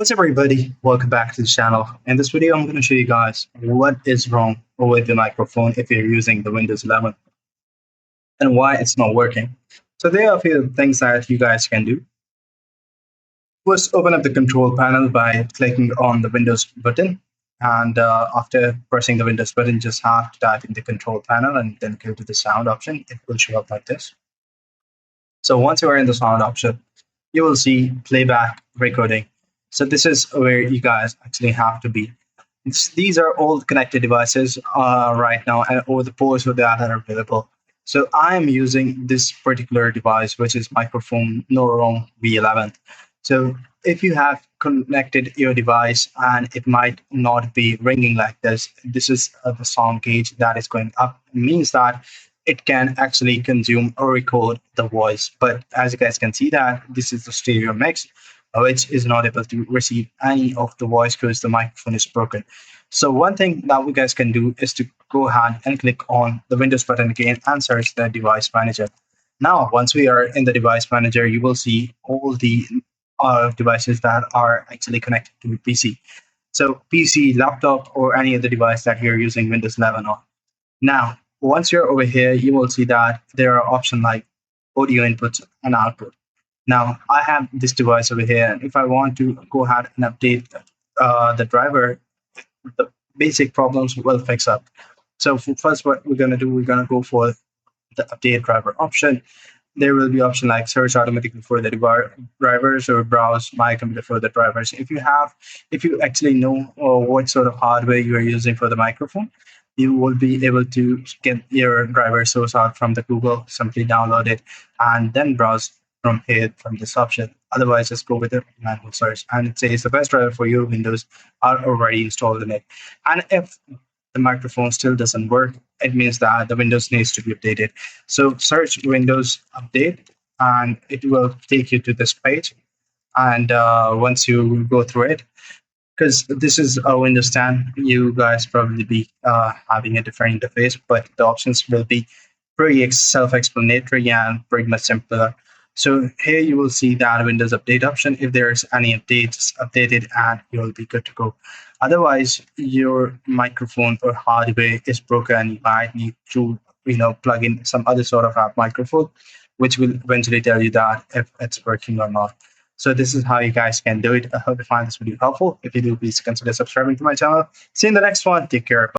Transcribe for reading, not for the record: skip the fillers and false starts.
What's up, everybody? Welcome back to the channel. In this video, I'm going to show you guys what is wrong with the microphone if you're using the Windows 11 and why it's not working. So there are a few things that you guys can do. First, open up the control panel by clicking on the Windows button. And after pressing the Windows button, just have to type in the control panel and then go to the sound option. It will show up like this. So once you are in the sound option, you will see playback recording. So this is where you guys actually have to be. These are all connected devices right now, and all the ports for that are available. So I am using this particular device, which is microphone Norom V11. So if you have connected your device and it might not be ringing like this, this is the sound gauge that is going up. It means that it can actually consume or record the voice. But as you guys can see that this is the stereo mix, which is not able to receive any of the voice because the microphone is broken. So one thing that we guys can do is to go ahead and click on the Windows button again and search the device manager. Now, once we are in the device manager, you will see all the devices that are actually connected to a PC. So PC, laptop, or any other device that you're using Windows 11 on. Now, once you're over here, you will see that there are options like audio inputs and output. Now, I have this device over here, and if I want to go ahead and update the driver, the basic problems will fix up. So first, what we're going to do, we're going to go for the update driver option. There will be option like search automatically for the drivers or browse my computer for the drivers. If you actually know what sort of hardware you are using for the microphone, you will be able to get your driver source out from the Google, simply download it, and then browse from here from this option. Otherwise, just go with the manual search, and it says the best driver for your Windows are already installed in it. And if the microphone still doesn't work, it means that the Windows needs to be updated. So search Windows Update, and it will take you to this page. And once you go through it, because this is a Windows 10, you guys probably be having a different interface, but the options will be pretty self-explanatory and pretty much simpler. So here you will see that Windows Update option. If there's any updates, updated, and you'll be good to go. Otherwise, your microphone or hardware is broken, and you might need to plug in some other sort of app microphone, which will eventually tell you that if it's working or not. So this is how you guys can do it. I hope you find this video helpful. If you do, please consider subscribing to my channel. See you in the next one. Take care.